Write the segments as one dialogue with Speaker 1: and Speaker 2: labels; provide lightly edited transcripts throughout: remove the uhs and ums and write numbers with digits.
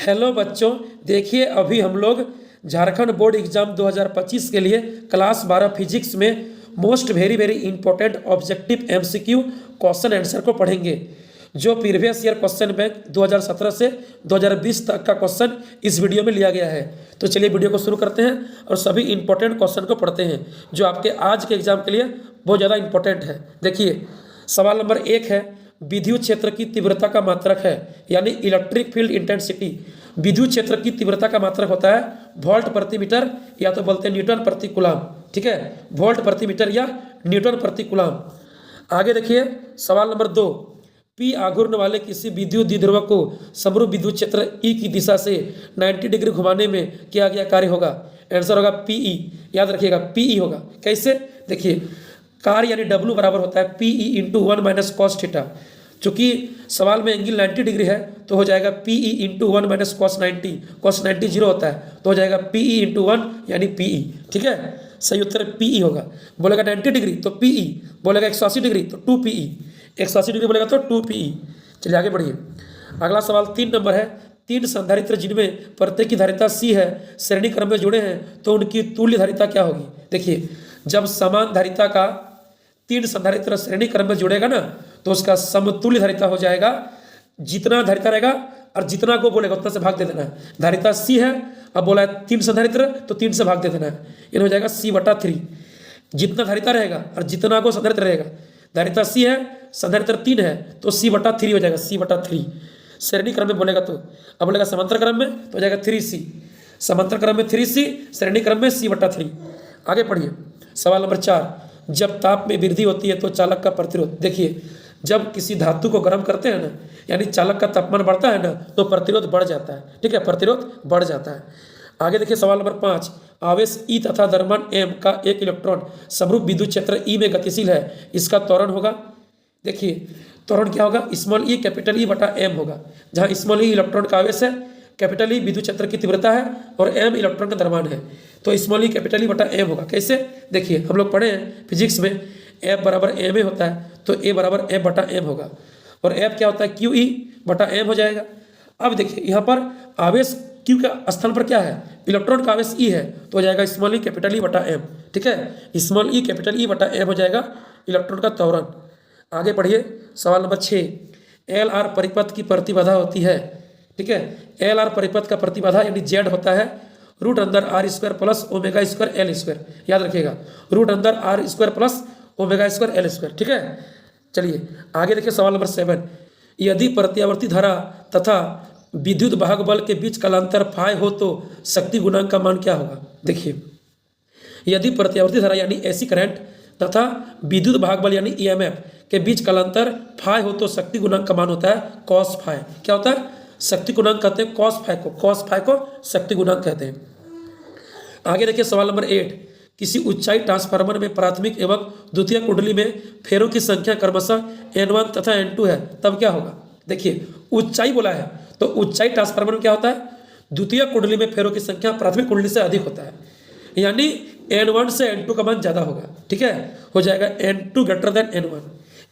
Speaker 1: Hello बच्चों, देखिए अभी हम लोग झारखंड बोर्ड एग्जाम 2025 के लिए क्लास 12 फिजिक्स में most very very important objective MCQ question answer को पढ़ेंगे। जो प्रीवियस ईयर क्वेश्चन बैंक 2017 से 2020 तक का क्वेश्चन इस वीडियो में लिया गया है। तो चलिए वीडियो को शुरू करते हैं और सभी इंपॉर्टेंट क्वेश्चन को पढ़ते हैं जो आपके आज के एग्जाम के लिए बहुत ज़्यादा इंपॉर्टेंट है। देखिए सवाल नंबर 1 है, विद्युत क्षेत्र की तीव्रता का मात्रक है, यानी इलेक्ट्रिक फील्ड इंटेंसिटी। विद्युत क्षेत्र की तीव्रता का मात्रक होता है वोल्ट प्रति मीटर, या तो बोलते हैं न्यूटन प्रति कूलम। ठीक है, वोल्ट प्रति मीटर या न्यूटन प्रति कूलम। आगे देखिए सवाल नंबर 2, पी आघूर्ण वाले किसी विद्युत द्विध्रुव को समरूप विद्युत क्षेत्र ई की दिशा से 90 डिग्री घुमाने में किया गया कार्य होगा। आंसर होगा पीई। याद रखिएगा पीई होगा। कैसे? देखिए कार्य यानी डब्ल्यू बराबर होता है PE into 1 minus cos theta. चूंकि सवाल में एंगल 90 डिग्री है तो हो जाएगा PE into 1 minus cos 90। Cos 90 zero होता है तो हो जाएगा पीई इंटू 1 यानी पीई। ठीक है, सही उत्तर पीई होगा। बोलेगा 90 डिग्री तो पीई, बोलेगा 180 डिग्री तो 2 पीई, 180 डिग्री बोलेगा तो 2 पीई। चलिए आगे बढ़िए। अगला सवाल 3 नंबर है, 3 संधारित्र जिनमें प्रत्येक की धारिता सी है श्रेणी क्रम में जुड़े हैं तो उनकी तुल्य धारिता क्या होगी। देखिए जब समान धारिता का 3 संधारित्र श्रेणी क्रम में जुड़ेगा ना तो उसका समतुल्य धारिता हो जाएगा, जितना धारिता रहेगा और जितना को बोलेगा उतना से भाग दे देना है। धारिता सी है, अब बोला है 3 संधारित्र तो 3 से भाग दे देना है, ये हो जाएगा C/3। जितना धारिता रहेगा और जितना को संधारित्र रहेगा, धारिता सी है संधारित्र 3 है तो C/3 हो जाएगा, C/3 श्रेणी क्रम में बोलेगा। तो अब बोलेगा समांतर क्रम में तो हो जाएगा 3C, समांतर क्रम में 3C, श्रेणी क्रम में C/3। आगे पढ़िए सवाल नंबर 4, जब ताप में वृद्धि होती है तो चालक का प्रतिरोध। देखिए जब किसी धातु को गर्म करते हैं ना, यानी चालक का तापमान बढ़ता है ना तो प्रतिरोध बढ़ जाता है। ठीक है, प्रतिरोध बढ़ जाता है। आगे देखिए सवाल नंबर 5, आवेश E तथा द्रव्यमान M का एक इलेक्ट्रॉन समरूप विद्युत क्षेत्र E में गतिशील है, इसका त्वरण होगा। देखिए त्वरण क्या होगा, स्मॉल ई कैपिटल ई बटा एम होगा, जहाँ स्मॉल ई इलेक्ट्रॉन का आवेश है, कैपिटल ई विद्युत क्षेत्र की तीव्रता है और एम इलेक्ट्रॉन का द्रव्यमान है, तो स्मॉल ई कैपिटल ई बटा एम होगा। कैसे? देखिए हम लोग पढ़े हैं फिजिक्स में एफ बराबर एम ए होता है तो ए बराबर एफ बटा एम होगा, और एफ क्या होता है क्यू ई बटा एम हो जाएगा। अब देखिए यहाँ पर आवेश क्यू का स्थान पर क्या है, इलेक्ट्रॉन का आवेश ई है तो हो जाएगा स्मॉल ई कैपिटल ई बटा एम। ठीक है, स्मॉल ई कैपिटल ई बटा एम हो जाएगा इलेक्ट्रॉन का त्वरण। आगे पढ़िए सवाल नंबर 6, एल आर परिपथ की प्रतिबाधा होती है। ठीक है, एल आर परिपथ का प्रतिबाधा यानी जेड होता है रूट अंदर R square plus omega square L square. याद रखिएगा रूट अंदर R square plus omega square L square. ठीक है, चलिए आगे देखिए सवाल नंबर 7, यदि प्रत्यावर्ती धारा तथा विद्युत वाहक बल के बीच कालांतर फाई हो तो शक्ति गुणांक का मान क्या होगा। देखिए यदि प्रत्यावर्ती धारा यानी एसी करंट तथा विद्युत वाहक बल यानी ईएमएफ के बीच कालांतर फाई हो तो शक्ति गुणांक का मान होता है कॉस फाई। क्या होता है? शक्ति गुणांक कहते हैं कॉस फाई को, कॉस फाई को शक्ति गुणांक कहते हैं। आगे देखिए सवाल नंबर 8, किसी ऊंचाई ट्रांसफार्मर में प्राथमिक एवं द्वितीय कुंडली में फेरों की संख्या क्रमशः N1 तथा N2 है, तब क्या होगा। देखिए ऊंचाई बोला है तो ऊंचाई ट्रांसफार्मर में क्या होता है, द्वितीय कुंडली में फेरों की संख्या प्राथमिक कुंडली से अधिक होता है, यानी N1 से N2 का मान ज्यादा होगा। ठीक है, हो जाएगा N2 greater than N1,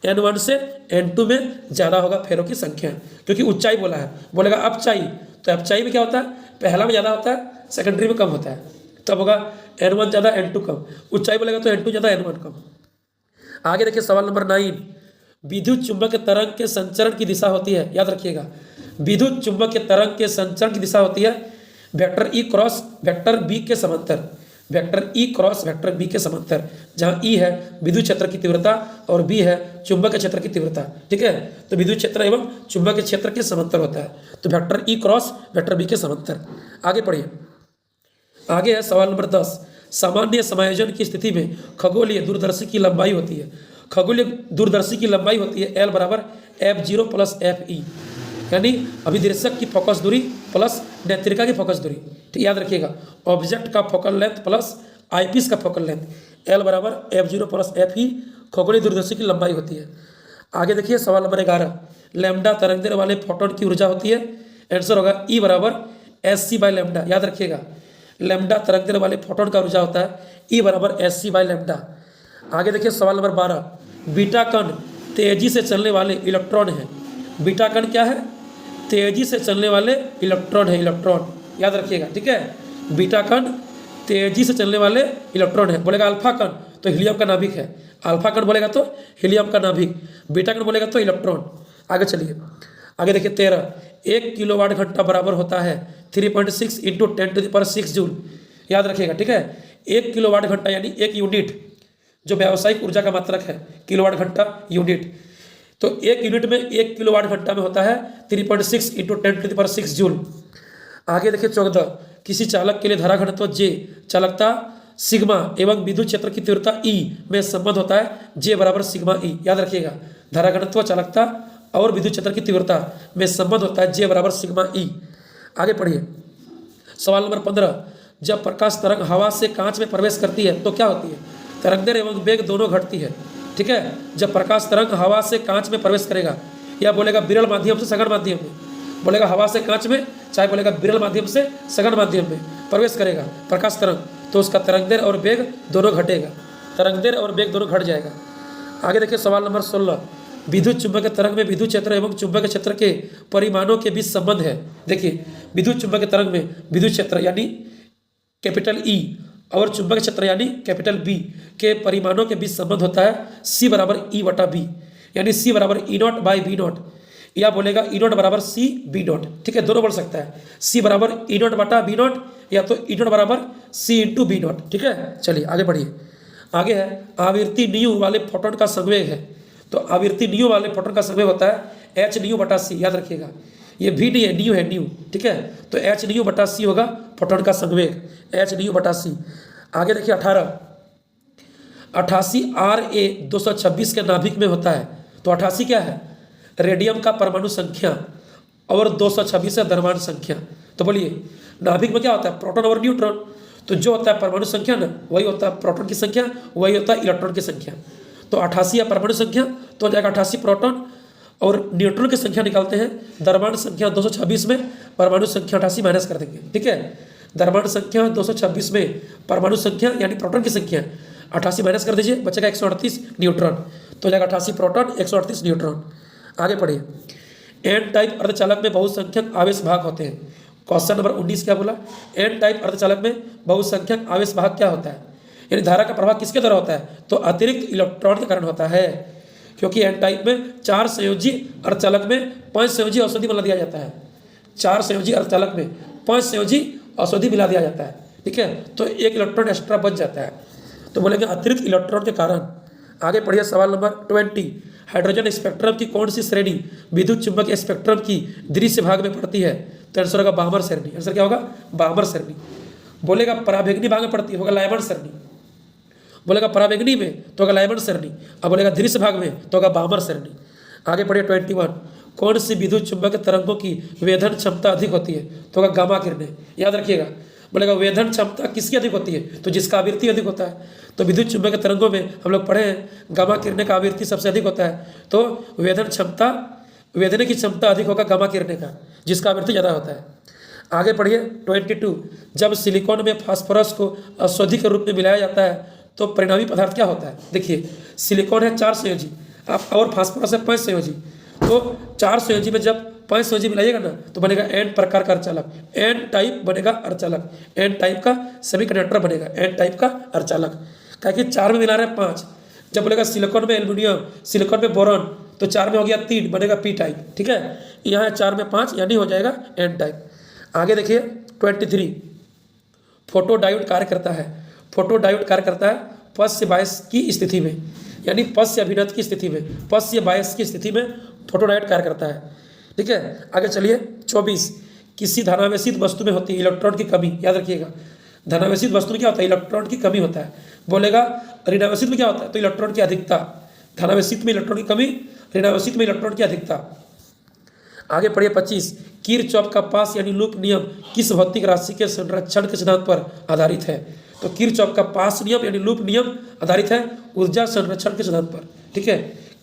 Speaker 1: N1 से N2 में ज्यादा होगा फेरों की संख्या, क्योंकि ऊंचाई बोला है। बोलेगा अपचाई तो अपचाई में क्या होता है, पहला में ज्यादा होता है सेकेंडरी में कम होता है, तब होगा N1 ज्यादा N2 कम। ऊंचाई बोलेगा तो N2 ज्यादा N1 कम। आगे देखिए सवाल नंबर 9, विद्युत चुंबक तरंग के संचरण की दिशा होती है। याद रखिएगा विद्युत चुंबक तरंग के संचरण की दिशा होती है vector E cross vector B के समांतर, vector E cross vector B के समांतर, जहाँ ई है विद्युत क्षेत्र की तीव्रता और बी है चुंबक क्षेत्र की तीव्रता। ठीक है, तो विद्युत क्षेत्र एवं चुंबक क्षेत्र के समांतर होता है, तो vector E cross vector B के समांतर। आगे पढ़िए, आगे है सवाल नंबर 10, सामान्य समायोजन की स्थिति में खगोलीय दूरदर्शी की लंबाई होती है, खगोलीय दूरदर्शी की लंबाई होती है एल बराबर F0 प्लस FE, यानी अभिदिर्शक की फोकस दूरी प्लस नेत्रिका की फोकस दूरी। ठीक, याद रखिएगा ऑब्जेक्ट का फोकल लेंथ प्लस आईपीस का फोकल लेंथ, एल बराबर F0 प्लस FE खगोलीय दूरदर्शी की लंबाई होती है। आगे देखिए सवाल नंबर 11, लैम्डा तरंग देने वाले फोटोन की ऊर्जा होती है। आंसर होगा E बराबर SC बाई लैम्डा। याद रखिएगा लैम्डा तरंग देने वाले फोटोन का ऊर्जा होता है E बराबर SC बाई लैम्डा। आगे देखिए सवाल नंबर 12, बीटा कण तेजी से चलने वाले इलेक्ट्रॉन है। बीटा कण क्या है? तेजी से चलने वाले इलेक्ट्रॉन है, इलेक्ट्रॉन याद रखिएगा, ठीक है। बीटा कण तेजी से चलने वाले इलेक्ट्रॉन है। बोलेगा अल्फा कण तो हीलियम का नाभिक है, अल्फा कण बोलेगा तो हीलियम का नाभिक, बीटा कण बोलेगा तो इलेक्ट्रॉन। आगे चलिए, आगे देखिए 13, 1 किलोवाट घंटा बराबर होता है 3.6 इंटू 10⁶ जूल, याद रखिएगा, ठीक है। 1 किलोवाट घंटा यानी 1 यूनिट जो व्यावसायिक ऊर्जा का मात्रक है, किलोवाट घंटा यूनिट, तो 1 यूनिट में 1 किलोवाट घंटा में होता है 3.6 इंटू 10⁶ जूल। आगे देखिए 14, किसी चालक के लिए धारा घनत्व J, चालकता सिग्मा एवं विद्युत क्षेत्र की तीव्रता E में संबंध होता है J बराबर सिग्मा E, याद रखिएगा। धारा घनत्व, चालकता और विद्युत क्षेत्र की तीव्रता में संबंध होता है J बराबर सिग्मा E। आगे पढ़िए सवाल नंबर 15, जब प्रकाश तरंग हवा से कांच में प्रवेश करती है तो क्या होती है? तरंगदैर्घ्य एवं वेग दोनों घटती है, ठीक है। जब प्रकाश तरंग हवा से कांच में प्रवेश करेगा, या बोलेगा विरल माध्यम से सघन माध्यम में, बोलेगा हवा से कांच में, चाहे बोलेगा विरल माध्यम से सघन माध्यम में प्रवेश करेगा प्रकाश तरंग, तो उसका तरंगदैर्घ्य और वेग दोनों घटेगा, तरंगदैर्घ्य और वेग दोनों घट जाएगा। आगे देखिए सवाल नंबर 16, विद्युत चुंबकीय तरंग में विद्युत क्षेत्र एवं चुंबकीय क्षेत्र के परिमाणों के बीच संबंध है। देखिए विद्युत चुंबकीय तरंग में विद्युत क्षेत्र यानी कैपिटल E और चुंबकीय क्षेत्र यानी कैपिटल B के परिमाणों के बीच संबंध होता है C बराबर E बटा B, यानी C बराबर E0 बाई B0, या बोलेगा E0 बराबर C B0, ठीक है, दोनों बोल सकता है। C बराबर E0 बटा B0 या तो E0 बराबर C इंटू B0, ठीक है। चलिए आगे बढ़िए, आगे है आवृत्ति न्यू वाले फोटोन का संवेग है, तो आवृत्ति न्यू वाले फोटोन का संवेग होता है H न्यू बटा C, याद रखिएगा। ये भी नहीं है, न्यू है, न्यू, ठीक है, तो H न्यू बटा C होगा फोटोन का संवेग, H न्यू बटा C। आगे देखिए 18, 88 Ra 226 के नाभिक में होता है, तो 88 क्या है? रेडियम का परमाणु संख्या और 226 है द्रव्यमान संख्या। तो बोलिए नाभिक में क्या होता है? प्रोटॉन और न्यूट्रॉन, तो जो होता है परमाणु संख्या ना, वही होता है प्रोटॉन की संख्या, वही होता है इलेक्ट्रॉन की संख्या। तो 88 है परमाणु संख्या, तो हो जाएगा 88 प्रोटॉन, और न्यूट्रॉन की संख्या निकालते हैं, द्रव्यमान संख्या 226 में परमाणु संख्या 88 माइनस कर देंगे, ठीक है। द्रव्यमान संख्या 226 में परमाणु संख्या यानी प्रोटॉन की संख्या 88 माइनस कर दीजिए, बचेगा 138 न्यूट्रॉन, तो हो जाएगा 88 प्रोटॉन 138 न्यूट्रॉन। आगे पढ़िए, एन टाइप अर्धचालक में बहुसंख्यक आवेश भाग होते हैं। क्वेश्चन नंबर 19 क्या बोला? एन टाइप अर्धचालक में बहुसंख्यक आवेश भाग क्या होता है? यानी धारा का प्रवाह किसके द्वारा होता है? तो अतिरिक्त इलेक्ट्रॉन के कारण होता है, क्योंकि एन टाइप में 4 संयोजी अर्धचालक में 5 संयोजी औषधि मिला दिया जाता है, 4 संयोजी अर्धचालक में 5 संयोजी औषधि मिला दिया जाता है, ठीक है, तो 1 इलेक्ट्रॉन एक्स्ट्रा बच जाता है, तो बोलेंगे अतिरिक्त इलेक्ट्रॉन के कारण। आगे पढ़िए सवाल नंबर 20, हाइड्रोजन स्पेक्ट्रम की कौन सी श्रेणी विद्युत चुंबकीय स्पेक्ट्रम की दृश्य भाग में पड़ती है? तो आंसर होगा बामर श्रेणी। आंसर क्या होगा? बामर श्रेणी। बोलेगा पराबैंगनी भाग में पड़ती होगा लाइमन श्रेणी, बोलेगा पराबैंगनी में तो होगा लाइमन श्रेणी, अब बोलेगा दृश्य भाग में तो होगा बामर श्रेणी। आगे पढ़िए 21, कौन सी विद्युत चुंबकीय तरंगों की वेधन क्षमता अधिक होती है? तो होगा गामा किरणें, याद रखिएगा। बोलेगा वेधन क्षमता किसकी अधिक होती है? तो जिसका आवृत्ति अधिक होता है, तो विद्युत चुंबकीय तरंगों में हम लोग पढ़े हैं गामा किरणें का आवृत्ति सबसे अधिक होता है, तो वेधन क्षमता, वेधने की क्षमता अधिक होगा गामा किरणें का, जिसका आवृत्ति ज़्यादा होता है। आगे पढ़िए 22, जब सिलिकॉन में फास्फोरस को औषधि के रूप में मिलाया जाता है तो परिणामी पदार्थ क्या होता है? देखिए सिलिकॉन है 4 संयोजी, आप और फास्फोरस है 5 संयोजी, तो 4 संयोजी में जब 5 संयोजी मिलाइएगा ना तो बनेगा एन प्रकार का अर्धचालक, एन टाइप बनेगा अर्धचालक, एन टाइप का सेमीकंडक्टर बनेगा, एन टाइप का अर्धचालक, क्या कि 4 में मिला रहे हैं 5, जब बोलेगा सिलिकॉन में एल्यूमिनियम, सिलिकॉन में बोरॉन, तो 4 में हो गया 3, बनेगा पी टाइप, ठीक है, यहाँ है 4 में 5 यानी हो जाएगा एन टाइप। आगे देखिए 23, फोटो डायोड कार्य करता है। फोटो डायोड कार्य करता है पश्च बायस की स्थिति में, यानी पश्च अभिनत की स्थिति में, पश्च बायस की स्थिति में फोटो डायोड कार्य करता है, ठीक है। आगे चलिए 24, किसी धनावेशित वस्तु में होती है इलेक्ट्रॉन की कमी, याद रखिएगा। धनावेशित वस्तु में क्या होता है? इलेक्ट्रॉन की कमी होता है। बोलेगा ऋणावेशित में क्या होता है? तो इलेक्ट्रॉन की अधिकता। धनावेशित में इलेक्ट्रॉन की कमी, ऋणावेशित में इलेक्ट्रॉन की अधिकता। आगे पढ़िए 25, किरचॉफ का पास यानी लूप नियम किस भौतिक राशि के संरक्षण के सिद्धांत पर आधारित है? तो किरचॉफ का पास नियम यानी लूप नियम आधारित है ऊर्जा संरक्षण के सिद्धांत पर, ठीक है।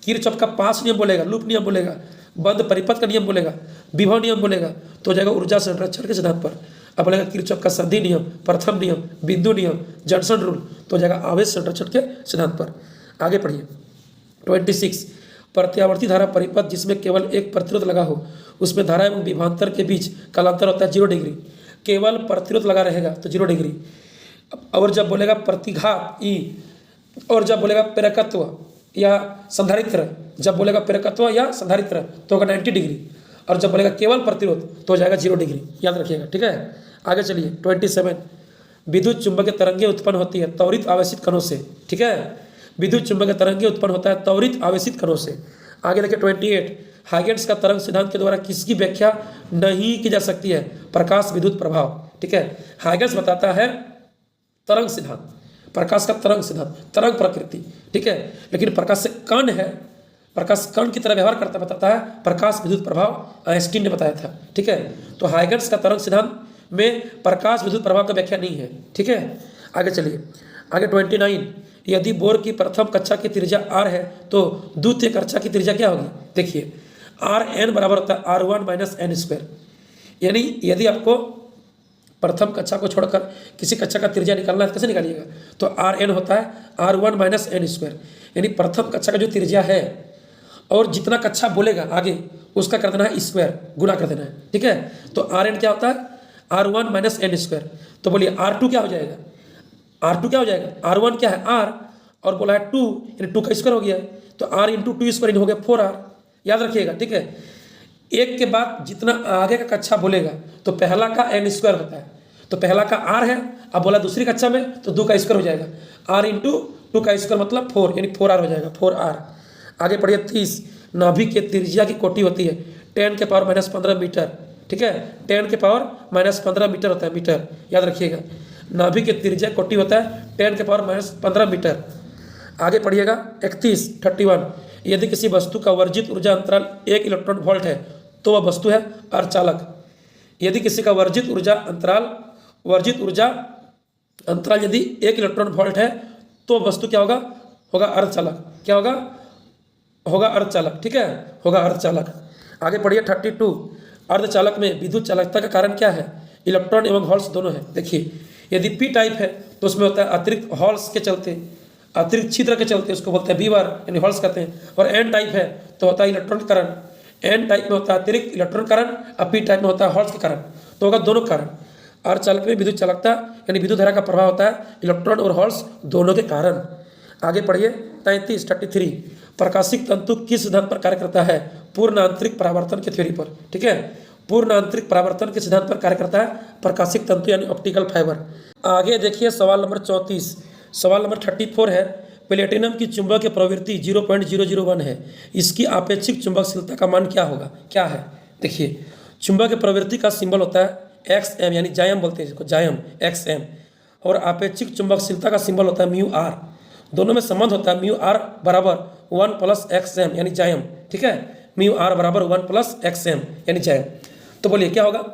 Speaker 1: किरचॉफ का पास नियम बोलेगा, लूप नियम बोलेगा, बंद परिपथ का नियम बोलेगा, विभव नियम बोलेगा, तो हो जाएगा ऊर्जा संरक्षण के सिद्धांत पर। अब बोलेगा किरचॉफ का संधि नियम, प्रथम नियम, बिंदु नियम, जॉनसन रूल, तो हो जाएगा आवेश संरक्षण के सिद्धांत पर। आगे पढ़िए 26, प्रत्यावर्ती धारा परिपथ जिसमें केवल एक प्रतिरोध लगा हो उसमें धारा एवं विभवांतर के बीच कालांतर होता है 0 डिग्री। केवल प्रतिरोध लगा रहेगा तो 0 डिग्री। और जब बोलेगा प्रतिघात ई, और जब बोलेगा प्रेरकत्व या संधारित्र, जब बोलेगा प्रेरकत्व या संधारित्र तो होगा 90 डिग्री। और जब बोलेगा केवल प्रतिरोध तो हो जाएगा 0 डिग्री, याद रखिएगा। ठीक है, आगे चलिए 27। विद्युत चुंबकीय तरंगें उत्पन्न होती है त्वरित आवेशित कणों से। ठीक है, विद्युत चुंबकीय तरंगें उत्पन्न होता है त्वरित आवेशित कणों से। आगे देखिए 28। हाइगेन्स का तरंग सिद्धांत के द्वारा किसकी व्याख्या नहीं की जा सकती है? प्रकाश विद्युत प्रभाव। ठीक है, हाइगेन्स बताता है तरंग सिद्धांत, प्रकाश का तरंग सिद्धांत, तरंग प्रकृति। ठीक है, लेकिन प्रकाश से कण है, प्रकाश कण की तरह व्यवहार करता बताता है प्रकाश विद्युत प्रभाव, आइंस्टीन ने बताया था। ठीक है, तो हाइगेन्स का तरंग सिद्धांत में प्रकाश विद्युत प्रभाव का व्याख्या नहीं है। ठीक है, आगे चलिए। आगे 29। यदि बोर की प्रथम कक्षा की त्रिज्या r है तो द्वितीय कक्षा की त्रिज्या क्या होगी? देखिए Rn बराबर होता है R1 माइनस एन स्क्वायर। यानी यदि आपको प्रथम कक्षा को छोड़कर किसी कक्षा का त्रिज्या निकालना है, कैसे निकालिएगा? तो Rn होता है R1 माइनस एन स्क्वायर। यानी प्रथम कक्षा का जो त्रिज्या है और जितना कक्षा बोलेगा आगे उसका कर देना है स्क्वायर, गुना कर देना है। ठीक है, तो Rn क्या होता है? R1 minus N square. तो बोलिए R2 क्या हो जाएगा? R2 क्या हो जाएगा? R1 क्या है? R, और बोला है 2, यानी 2 का स्क्वायर हो गया, तो R इंटू 2 स्क्वायर हो गया 4R। याद रखिएगा। ठीक है, एक के बाद जितना आगे का कक्षा बोलेगा तो पहला का एन स्क्वायर होता है, तो पहला का R है, अब बोला दूसरी कक्षा में तो 2 का स्क्वायर हो जाएगा, R इंटू 2 का स्क्वायर मतलब 4, यानी 4R हो जाएगा, 4R। आगे पढ़िए 30। नाभिक के त्रिज्या की कोटि होती है 10 के पावर माइनस 15 मीटर। ठीक है, 10 के पावर माइनस 15 मीटर होता है, मीटर, याद रखिएगा। नाभिक के त्रिज्या कोटि होता है 10 के पावर माइनस 15 मीटर। आगे पढ़िएगा 31। यदि किसी वस्तु का वर्जित ऊर्जा अंतराल 1 इलेक्ट्रॉन वोल्ट है तो वह वस्तु है अर्धचालक। यदि किसी का वर्जित ऊर्जा अंतराल यदि 1 इलेक्ट्रॉन वोल्ट है तो वस्तु क्या होगा? होगा अर्धचालक। क्या होगा? होगा अर्धचालक। ठीक है, होगा अर्धचालक। आगे पढ़िए 32। अर्धचालक में विद्युत चालकता का कारण क्या है? इलेक्ट्रॉन एवं हॉल्स दोनों है। देखिए यदि पी टाइप है तो उसमें होता है अतिरिक्त हॉल्स के चलते, अतिरिक्त छिद्र के चलते, उसको बोलते हैं बीवर, यानी हॉल्स कहते हैं। और एन टाइप है तो होता है इलेक्ट्रॉन करंट। एन टाइप में होता है अतिरिक्त इलेक्ट्रॉन करंट और पी टाइप में होता है हॉल्स के कारण, तो होगा दोनों कारण। अर्धचालक में विद्युत चालकता यानी विद्युत धारा का प्रभाव होता है इलेक्ट्रॉन और हॉल्स दोनों के कारण। आगे पढ़िए 33। प्रकाशिक तंतु किस सिद्धांत पर कार्य करता है? पूर्ण आंतरिक परावर्तन की थ्योरी पर। ठीक है, पूर्ण आंतरिक परावर्तन के सिद्धांत पर कार्य करता है प्रकाशिक तंतु यानी ऑप्टिकल फाइबर। आगे देखिए सवाल नंबर 34। सवाल नंबर 34 है प्लेटिनम की चुंबकीय प्रवृत्ति 0.001 है, इसकी आपेक्षिक चुंबकशीलता का मान क्या होगा? क्या है? देखिए चुंबकीय प्रवृत्ति का सिंबल होता है XM, यानी जायम बोलते हैं इसको, जायम XM। और आपेक्षिक चुंबकशीलता का सिंबल होता है μR। दोनों में संबंध होता है μR बराबर 1 प्लस XM यानी जायम। ठीक है, μR बराबर 1 प्लस XM यानी जायम। तो बोलिए क्या होगा?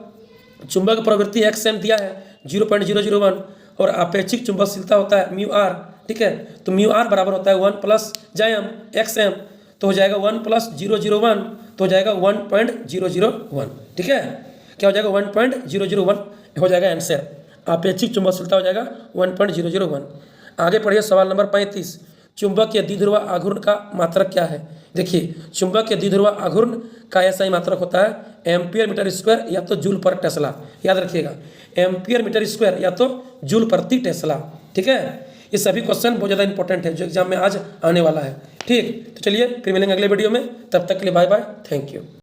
Speaker 1: चुंबक प्रवृत्ति XM दिया है 0.001 और आपेक्षिक चुंबकशीलता होता है μR। ठीक है, तो μR बराबर होता है 1 प्लस जायम XM, तो हो जाएगा 1 प्लस 001, तो हो जाएगा 1.001। ठीक है, क्या हो जाएगा? 1.001 हो जाएगा आंसर। आपेक्षिक चुंबकशीलता हो जाएगा 1.001। आगे पढ़िए सवाल नंबर 35। चुंबकीय द्विध्रुव आघूर्ण का मात्रक क्या है? देखिए चुंबकीय द्विध्रुव आघूर्ण का ऐसा ही मात्रक होता है एम्पियर मीटर स्क्वायर या तो जूल पर टेस्ला। याद रखिएगा, एम्पियर मीटर स्क्वायर या तो जूल प्रति टेस्ला। ठीक है, ये सभी क्वेश्चन बहुत ज़्यादा इंपॉर्टेंट है जो एग्जाम में आज आने वाला है। ठीक, तो चलिए फिर मिलेंगे अगले वीडियो में, तब तक के लिए बाय बाय, थैंक यू।